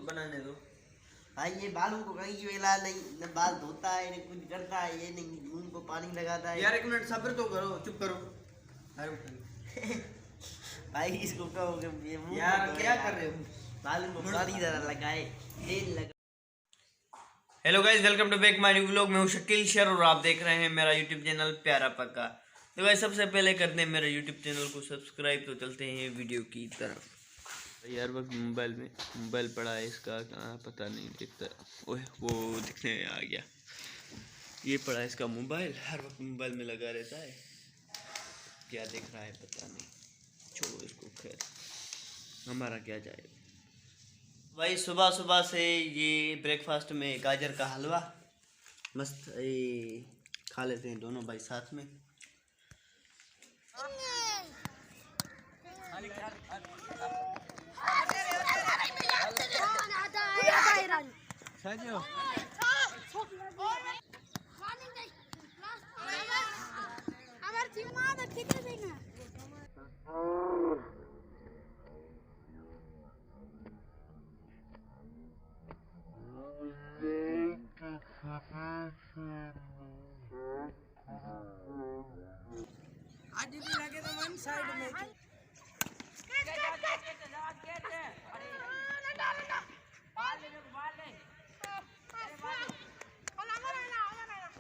बनाने दो भाई। ये बालों को कहीं वेला नहीं, न बाल धोता है न कुछ करता है, ये नहीं मुंह को पानी लगाता है। यार एक मिनट सब्र तो करो, चुप करो। अरे भाई इसको कहो कि ये मुंह यार को क्या कर रहे हो? बालों को पानी जरा लगाए, तेल लगा। Hello guys, welcome to back my new vlog. मैं हूं शकील शेर और आप देख रहे हैं मेरा यूट्यूब चैनल प्यारा पक्का। तो गाइस सबसे पहले करते हैं मेरे यूट्यूब चैनल को सब्सक्राइब। तो चलते हैं वीडियो की तरफ। यार वक्त मोबाइल पड़ा है इसका, पता नहीं दिखता। ओह वो दिखने आ गया, ये पड़ा है इसका मोबाइल। हर वक्त मोबाइल में लगा रहता है, क्या देख रहा है पता नहीं। छोड़ो इसको, खैर हमारा क्या जाएगा। भाई सुबह सुबह से ये ब्रेकफास्ट में गाजर का हलवा मस्त ये खा लेते हैं दोनों भाई साथ में। आज भी लगे तो वन साइड में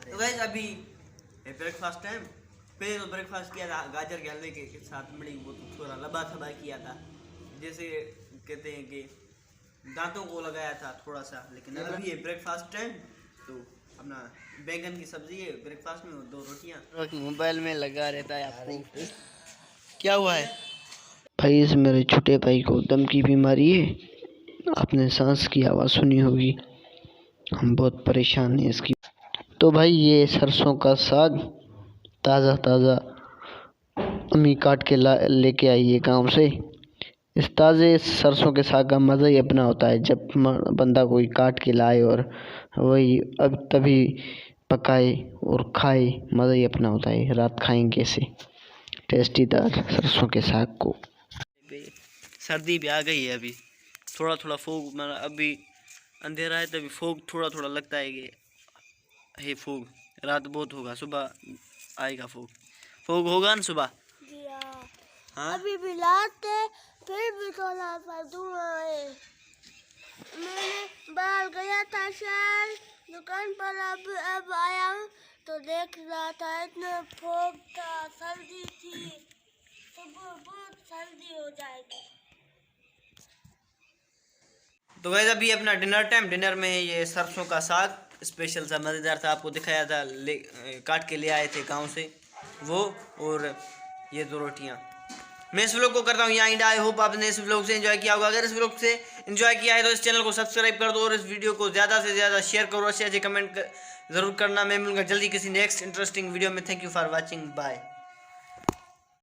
तो गाइस अभी ब्रेकफास्ट टाइम। पहले तो ब्रेकफास्ट किया था गाजर के हलवे के साथ बड़ी वो थोड़ा लबा थबा किया था, जैसे कहते हैं कि दांतों को लगाया था थोड़ा सा। लेकिन अभी है ब्रेकफास्ट टाइम, तो अपना बैंगन की सब्जी है ब्रेकफास्ट में और 2 रोटियां। मोबाइल में लगा रहता है। आपको क्या हुआ है भाई? इस मेरे छोटे भाई को दम की बीमारी है, आपने सांस की आवाज़ सुनी होगी। हम बहुत परेशान हैं इसकी। तो भाई ये सरसों का साग ताज़ा ताज़ा अम्मी काट के लेके आई है गाँव से। इस ताज़े सरसों के साग का मज़ा ही अपना होता है, जब बंदा कोई काट के लाए और वही अब तभी पकाए और खाए, मज़ा ही अपना होता है। रात खाएंगे ऐसे टेस्टीदार सरसों के साग को। सर्दी भी आ गई है, अभी थोड़ा थोड़ा फोग, मतलब अभी अंधेरा है तभी फोग थोड़ा थोड़ा लगता है कि हे फोग रात बहुत होगा, सुबह आएगा फोग। फोग होगा ना सुबह? हाँ अभी भी रात है, फिर भी थोड़ा सा धुआं है। मैंने बाहर गया था शहर दुकान पर, अब आया हूँ तो देख रहा था इतना फोग था, सर्दी थी। सुबह बहुत सर्दी हो जाएगी। तो गाइस अभी अपना डिनर टाइम। डिनर में ये सरसों का साग स्पेशल सा मज़ेदार था, आपको दिखाया था, काट के ले आए थे गांव से वो, और ये 2 रोटियां। मैं इस व्लॉग को करता हूँ यहाँ एंड। आई होप आपने इस व्लॉग से एंजॉय किया होगा। अगर इस व्लॉग से एंजॉय किया है तो इस चैनल को सब्सक्राइब कर दो और इस वीडियो को ज़्यादा से ज़्यादा शेयर करो, अच्छे अच्छे कमेंट ज़रूर करना। मैं मिलूंगा जल्दी किसी नेक्स्ट इंटरेस्टिंग वीडियो में। Thank you for watching, bye.